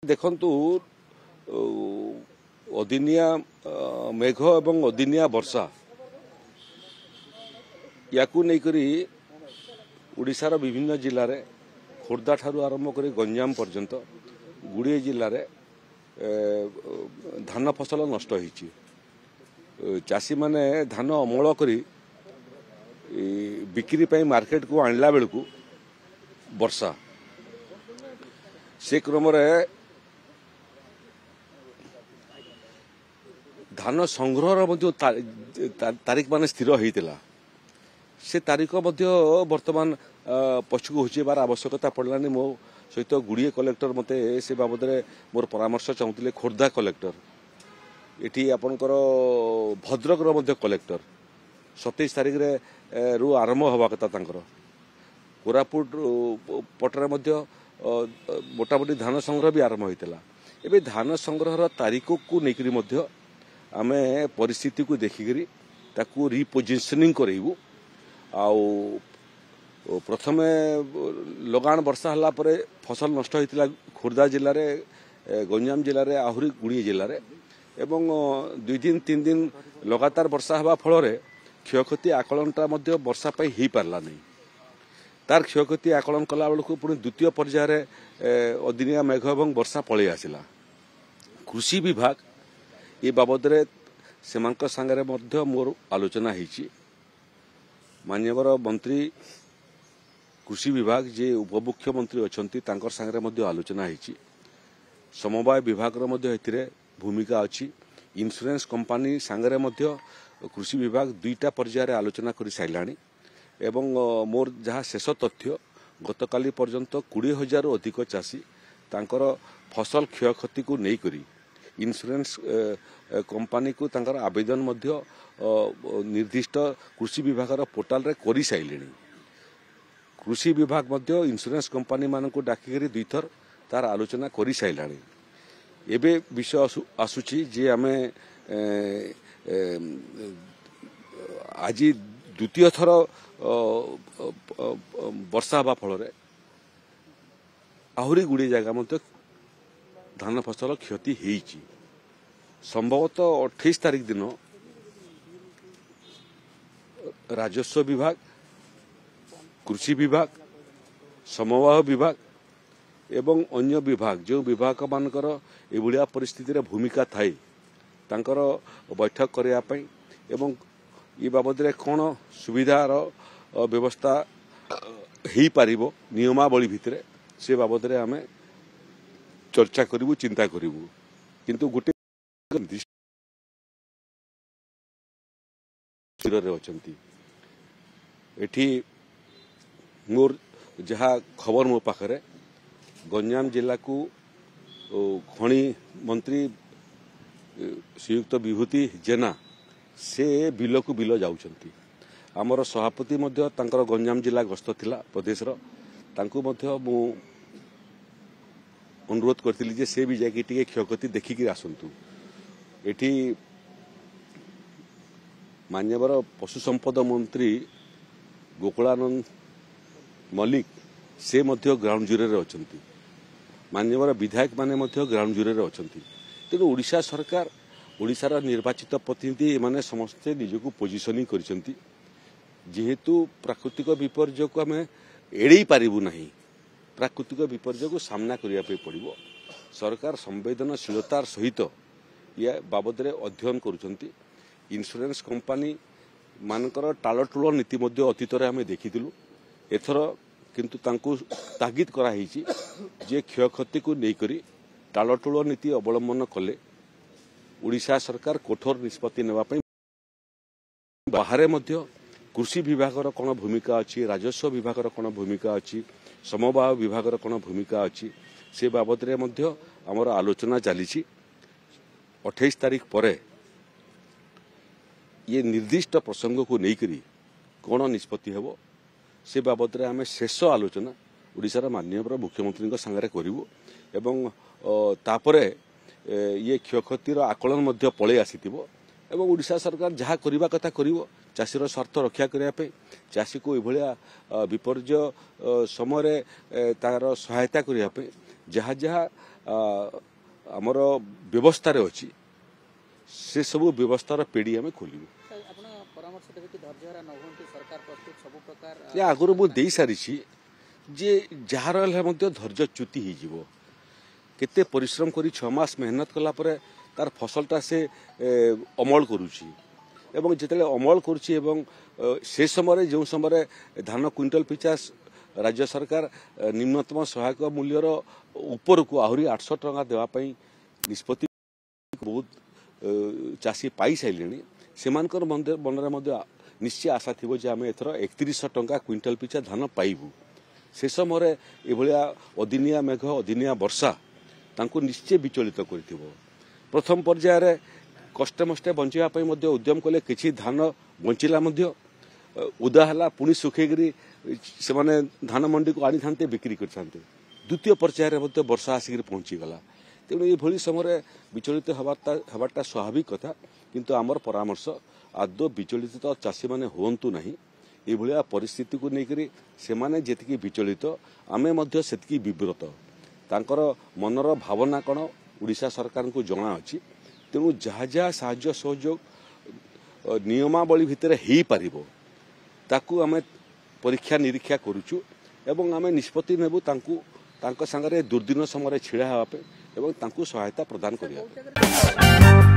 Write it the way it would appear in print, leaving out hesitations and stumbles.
देखंतु अदिनिया मेघ एवं अदिनिया वर्षा याकू नहीं ओडिशार विभिन्न जिले में खोर्धा ठारू आरंभ कर गंजाम पर्यंत गुड़िए जिले में धान फसल नष्ट होईची। चाषी माने धान अमल करी बिक्री पे मार्केट को आणला बेलू वर्षा से क्रम धान संग्रह तारीख मान स्थिर होता से तारीख बर्तमान पछकू होबार आवश्यकता पड़लानी। मो सहित गुड़िए कलेक्टर मते से बाबद मोर परामर्श चाहूले खोर्धा कलेक्टर एटी आपणकर भद्रक कलेक्टर 27 तारीख रू आरंभ हवा कथा कोरापुट पटरे मोटामोटी धान संग्रह भी आरंभ होता। एवं धान संग्रह तारीख को लेकर आम परिस्थिति को देखिकी ताकू रिपोजिशनिंग करेबू। प्रथम लगाण वर्षा हला परे फसल नष्ट होता खोर्धा जिले में गंजाम जिले में आहरी गुड़िए जिले में एवं 2 दिन 3 दिन लगातार वर्षा हवा फल क्षयक्षति आकलनटा वर्षा पाई हो पारला नहीं। तार क्षयक्षति आकलन कला बेलू पुणी द्वितीय पर्यायर अदिनिया मेघ एवं वर्षा पलि आसला। कृषि विभाग ये बाबद से मोर आलोचना होती। माननीय मंत्री कृषि विभाग जे उपमुख्यमंत्री अच्छा सांगे आलोचना होती। समवाय विभाग भूमिका अच्छी। इंश्योरेंस कंपनी सांगे कृषि विभाग 2टा पर्यायर आलोचना कर सारा एवं मोर जहाँ शेष तथ्य गतकाली पर्यंत 20,000 अधिक चाषी तांकर फसल क्षयक्षति को नहीं करी इंश्योरेंस कंपनी को तांकर आवेदन निर्दिष्ट कृषि विभाग पोर्टाल रे करी साइले। कृषि विभाग इंश्योरेंस कंपनी मान को डाकिक 2 थर तार आलोचना कर सारा। एवं विषय आसूची जे आम आज द्वितीय थर वर्षा हवा फल आहरी गुड़िए जगह धान फसल क्षति होईची। संभवतः 28 तारीख दिन राजस्व विभाग कृषि विभाग समवाय विभाग एवं अन्य विभाग जो विभाग मानकर एभलिया परिस्थिति रे भूमिका थाई तांकर बैठक करने एवं ये बाबद कौन सुविधार व्यवस्था हो पारिबो नियमावली भितर से बाबद आम चर्चा करूँ चिंता करूँ। किंतु गोटे एठी मोर जहाँ खबर मो पाखरे गंजाम जिला को खणी मंत्री श्रीयुक्त विभूति जेना से बिल को बिल जाउछंती। आमर सभापति गंजाम जिला गस्त थिला प्रदेशर तांकू मु अनुरोध करथिली जे से भी जाके टिके क्षयक्षति देखिक आसतु। एठी मान्यवर पशु संपद मंत्री गोकुलानंद मल्लिक से ग्राउंड जीरो रे अछंती। मान्यवर विधायक माने ग्राउंड जीरो रे अछंती। तेणु ओडिशा सरकार ओडिशार निर्वाचित प्रतिनिधि माने समस्ते निजको पोजिशनिंग करिसंती। जेहेतु प्राकृतिक विपर्यय को आम एड़े पारिबु नहीं, प्राकृतिक विपर्यय को सामना करिया पे पड़िबो। सरकार संवेदनशीलतार सहित या बाबद अध्ययन करुचंती। इंश्योरेंस कंपनी मानकर टालटुल नीति अतीत आम देखिलु। एथर किंतु तांकू तागिद कराही जे क्षयक्षति को लेकर टालटुल नीति अवलंबन कले ओडिशा सरकार कठोर निष्पत्ति नेबापई। बाहर कृषि विभाग कौन भूमिका अच्छी, राजस्व विभाग कौन भूमिका अच्छी, समवाय विभाग कौन भूमिका अच्छी से बाबद आमर आलोचना चली। 28 तारीख पर ये निर्दिष्ट प्रसंग को लेकर कौन निष्पत्ति हेबो से बाबद आम शेष आलोचना ओडिशार माननीय मुख्यमंत्री सांगे करूँ एवं तापरे ये क्षयक्षतिर आकलन पलि आसीथिबो एवं ओडिशा सरकार जहाँ करने कथा करिवो। चाषीर स्वार्थ रक्षा करने चाषी को यह विपर्यय समय तार सहायता करने जहाँ जहाँ आमर व्यवस्था अच्छी से सब व्यवस्थार पेड़ी आम खोलू आगुरी मुझे सारी जे जार धैर्यच्युति हो केते परिश्रम करी 6 मास मेहनत कला परे तार फसलटा से अमल करुची एवं जिते अमल करुची एवं से समय जो समय धान क्विंटल पिछा राज्य सरकार निम्नतम सहायक मूल्यर ऊपर को आहरी 800 टंका देवाई निष्पत्ति बहुत चाषी पाई सारे से मन निश्चय आशा थी जे आम एथर 3100 टंका क्विंटल पिछा धान पाइबू से समय एभलिया अदिनिया मेघ अदिनिया वर्षा तांको निश्चय विचलित कर प्रथम पर्यायर कष्टे मष्टे बचाई उद्यम कले किसी धान बंचिला उदा है पुणी सुखेकरी से माने धान मंडी को आनी था बिक्री करते द्वितीय पर्यायर वर्षा आसिक पहुंचीगला तेणु ये समय विचलित हबाटा स्वाभाविक कथा किंतु आमर परामर्श आदौ विचलित चाषी मैंने हूँ ना ये परिस्थिति को लेकर से माने जेतिकी विचलित आमे से विव्रत तांकर मनर भावना कौन उड़ीसा सरकार को जना अच्छी तेणु जहाँ जहाँ साहाय्य सहयोग नियमावली भितर हो पारिबो ताकू आमे परीक्षा निरीक्षा करुचु एवं आमे निष्पत्ति नेबु तांको संगरे दुर्दिन समय छिड़ा हेबा पे एवं तांको सहायता प्रदान करिया।